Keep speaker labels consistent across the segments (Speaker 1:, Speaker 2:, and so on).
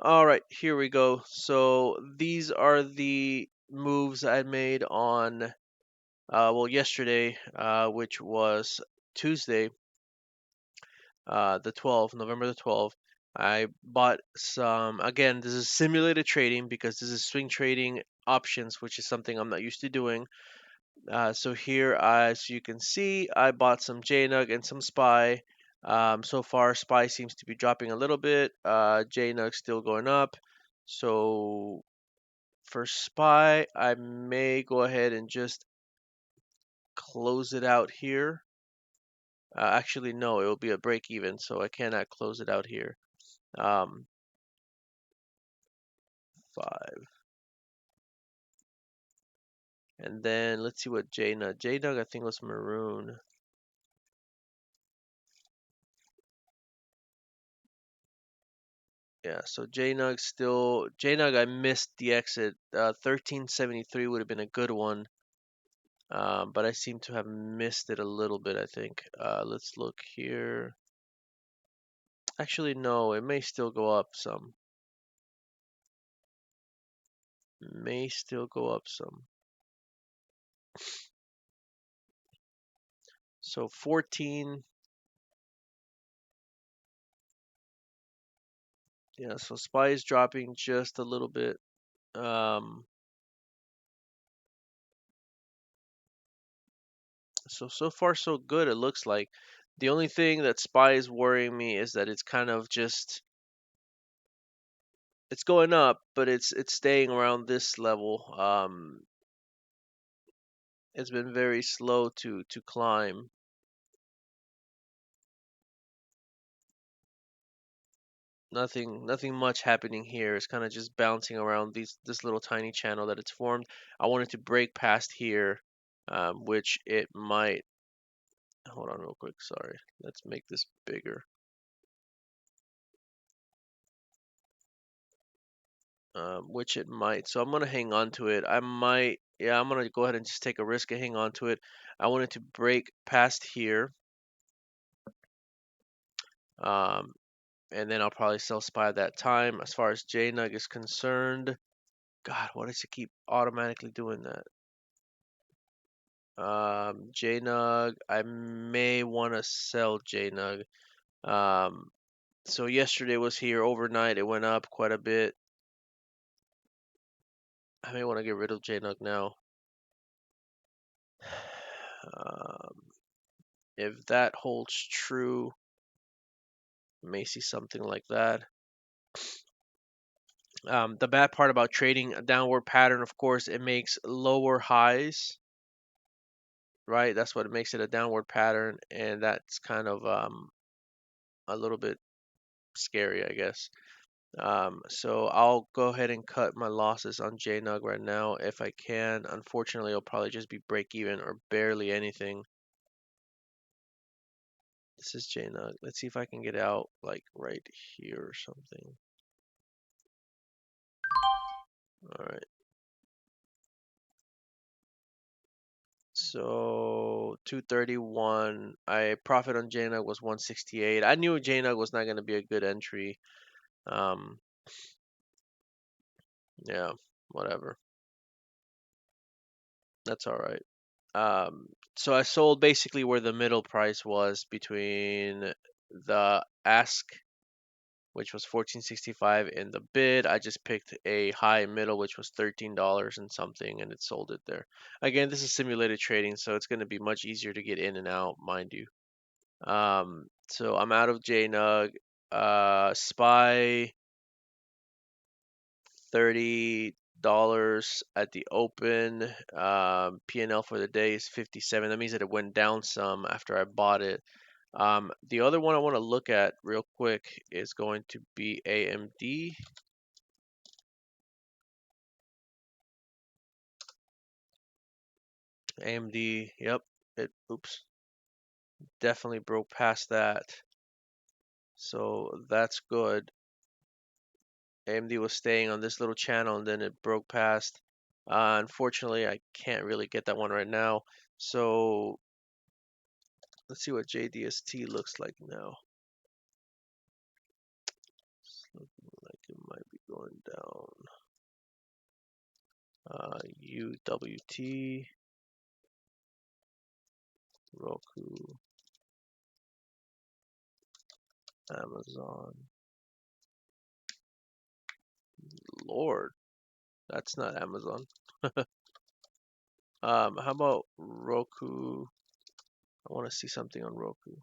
Speaker 1: All right, here we go. So these are the moves I made on, well, yesterday, which was Tuesday, the 12th, November the 12th. I bought some, again, this is simulated trading because this is swing trading options, which is something I'm not used to doing. So here, as you can see, I bought some JNUG and some SPY. So far, SPY seems to be dropping a little bit. JNUG still going up. So for SPY, I may go ahead and just close it out here. Actually, no, it will be a break even, so I cannot close it out here. 5. And then let's see what JNUG. JNUG, I think was maroon. Yeah, so JNUG I missed the exit. 1373 would have been a good one. But I seem to have missed it a little bit, I think. Let's look here. Actually, no, it may still go up some. May still go up some. So 14. Yeah, so SPY is dropping just a little bit. So far so good, it looks like. The only thing that SPY is worrying me is that it's kind of just it's going up, but it's staying around this level. It's been very slow to climb. Nothing much happening here. It's kind of just bouncing around this little tiny channel that it's formed. I wanted to break past here, which it might. Hold on real quick. Sorry. Let's make this bigger. Which it might. So I'm gonna hang on to it. I might. Yeah, I'm gonna go ahead and just take a risk and hang on to it. I wanted to break past here. Um, and then I'll probably sell SPY at that time. As far as JNUG is concerned, God, why does it keep automatically doing that? JNUG, I may want to sell JNUG. So yesterday was here overnight. It went up quite a bit. I may want to get rid of JNUG now. If that holds true, may see something like that. The bad part about trading a downward pattern, of course, it makes lower highs, right? That's what makes it a downward pattern, and that's kind of a little bit scary, I guess. So I'll go ahead and cut my losses on JNUG right now if I can. Unfortunately, it'll probably just be break even or barely anything. This is JNUG. Let's see if I can get out like right here or something. All right. So 231. I profit on JNUG was 168. I knew JNUG was not going to be a good entry. Um, yeah, whatever. That's all right. So I sold basically where the middle price was between the ask, which was 1465, and the bid. I just picked a high middle, which was $13 and something, and it sold it there. Again, this is simulated trading, so it's going to be much easier to get in and out, mind you. So I'm out of JNUG. SPY $30 at the open. P&L for the day is 57. That means that it went down some after I bought it. The other one I want to look at real quick is going to be AMD. AMD, yep, oops, definitely broke past that. So that's good. AMD was staying on this little channel and then it broke past. Unfortunately, I can't really get that one right now. So let's see what JDST looks like now. It's looking like it might be going down. UWT, Roku, Amazon. Lord, that's not Amazon. How about Roku? I want to see something on Roku.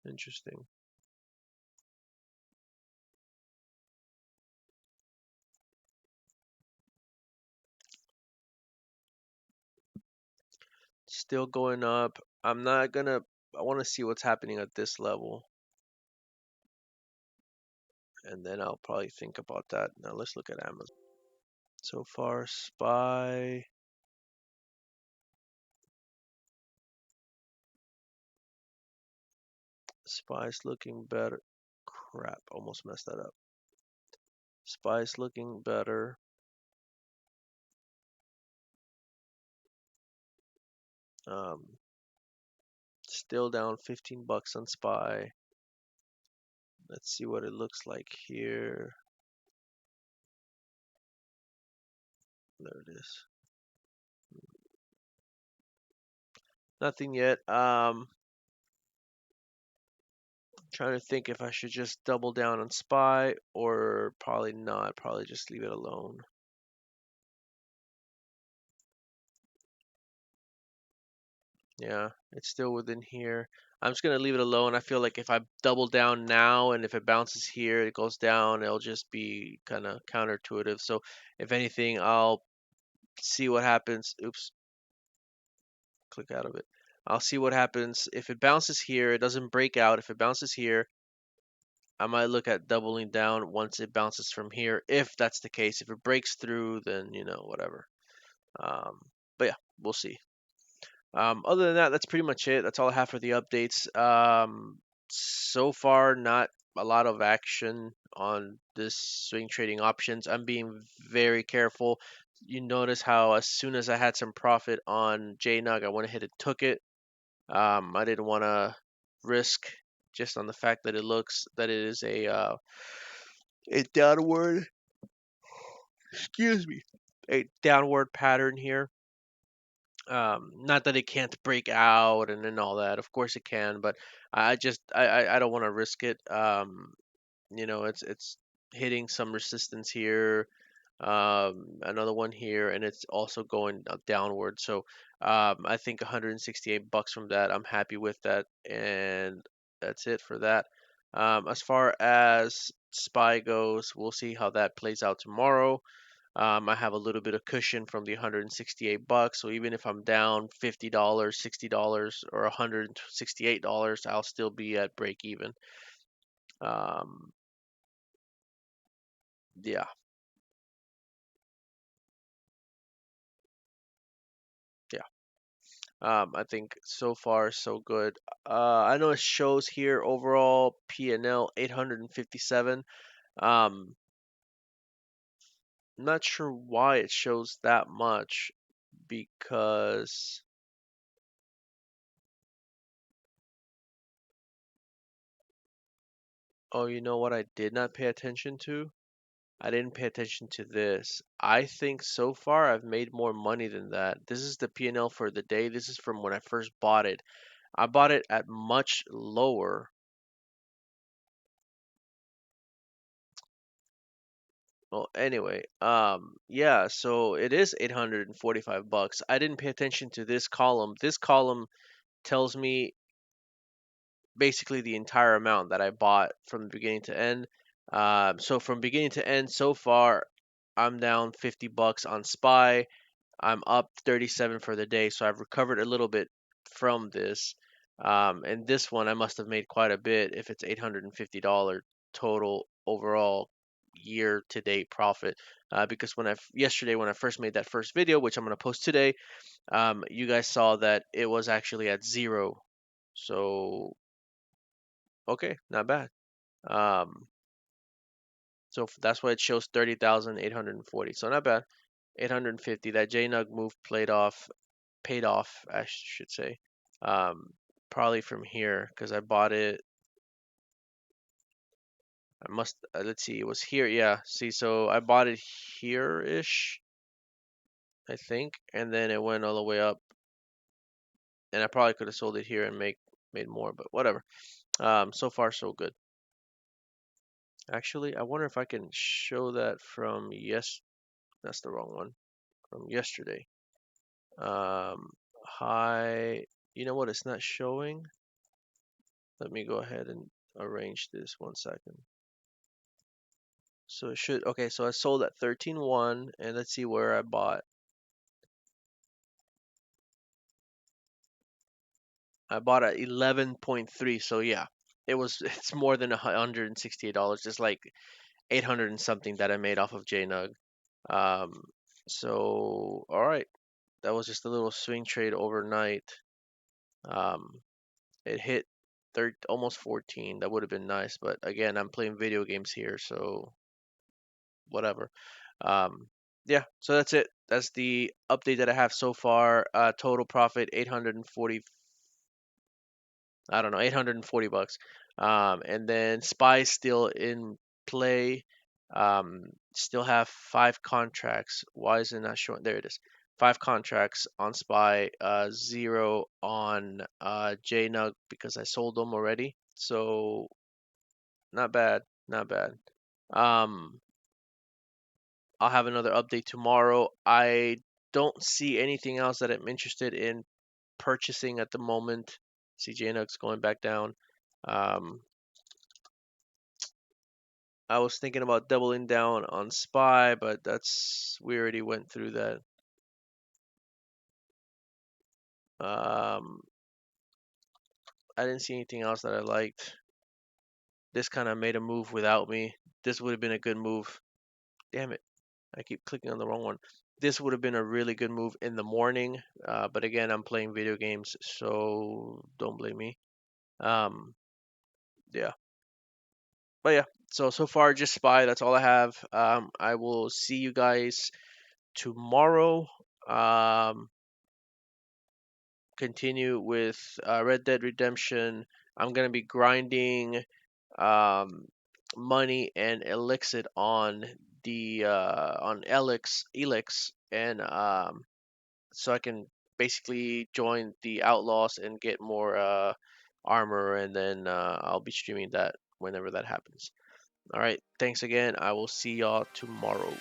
Speaker 1: Interesting. Still going up. I'm not gonna. I want to see what's happening at this level, and then I'll probably think about that. Now let's look at Amazon. So far, Spy's looking better. Crap, almost messed that up. Spy's looking better. Um, Still down 15 bucks on Spy. Let's see what it looks like here. There it is. Nothing yet. Trying to think if I should just double down on Spy or probably not. Probably just leave it alone. Yeah, it's still within here. I'm just gonna leave it alone. I feel like if I double down now and if it bounces here, it goes down, it'll just be kind of counterintuitive. So if anything, I'll see what happens. Oops, click out of it. I'll see what happens. If it bounces here, it doesn't break out. If it bounces here, I might look at doubling down once it bounces from here. If that's the case, if it breaks through, then whatever. Um, but yeah, we'll see. Other than that, that's pretty much it. That's all I have for the updates. So far, not a lot of action on this swing trading options. I'm being very careful. You notice how as soon as I had some profit on JNUG, I went ahead and took it. I didn't want to risk just on the fact that it looks that it is a downward, excuse me, a downward pattern here. Not that it can't break out and all that. Of course it can, but I don't want to risk it. It's hitting some resistance here, another one here, and it's also going downward. So I think 168 bucks from that. I'm happy with that, and that's it for that. As far as Spy goes, we'll see how that plays out tomorrow. I have a little bit of cushion from the 168 bucks, so even if I'm down $50, $60, or $168, I'll still be at break even. Um, yeah, yeah. I think so far so good. I know it shows here overall P&L 857. Um, not sure why it shows that much because oh, you know what I did not pay attention to? I didn't pay attention to this. I think so far I've made more money than that. This is the P&L for the day. This is from when I first bought it. I bought it at much lower. Well, anyway, yeah, so it is 845 bucks. I didn't pay attention to this column. This column tells me basically the entire amount that I bought from beginning to end. So from beginning to end so far, I'm down 50 bucks on Spy. I'm up 37 for the day, so I've recovered a little bit from this. And this one I must have made quite a bit if it's $850 total overall year to date profit. Because yesterday when I first made that first video, which I'm gonna post today, you guys saw that it was actually at zero. So okay, not bad. Um, so that's why it shows 30,840. So not bad. 850. That JNUG move paid off, I should say. Um, Probably from here because I bought it. I must let's see. It was here. Yeah. See, so I bought it here ish, I think, and then it went all the way up. And I probably could have sold it here and made more, but whatever. So far so good. Actually, I wonder if I can show that from that's the wrong one. From yesterday. Hi. You know what? It's not showing. Let me go ahead and arrange this 1 second. So it should, okay, so I sold at 13.1 and let's see where I bought. I bought at 11.3. So yeah, it's more than $168. It's like 800 and something that I made off of JNUG. Um, so all right, that was just a little swing trade overnight. Um, it hit almost 14. That would have been nice, but again, I'm playing video games here, so whatever. Um, yeah, so that's it. That's the update that I have so far. Total profit 840. I don't know, 840 bucks. And then Spy still in play. Still have 5 contracts. Why is it not showing? There it is. 5 contracts on Spy, zero on JNUG because I sold them already. So not bad, not bad. Um, I'll have another update tomorrow. I don't see anything else that I'm interested in purchasing at the moment. CJNUX going back down. Um, I was thinking about doubling down on Spy, but we already went through that. Um, I didn't see anything else that I liked. This kind of made a move without me. This would have been a good move. Damn it. I keep clicking on the wrong one. This would have been a really good move in the morning, but again, I'm playing video games, so don't blame me. Um, yeah, but yeah. So far, just Spy. That's all I have. I will see you guys tomorrow. Um, Continue with Red Dead Redemption. I'm gonna be grinding um, money and elixir on the on Elix, and so I can basically join the Outlaws and get more armor, and then I'll be streaming that whenever that happens. All right, thanks again. I will see y'all tomorrow.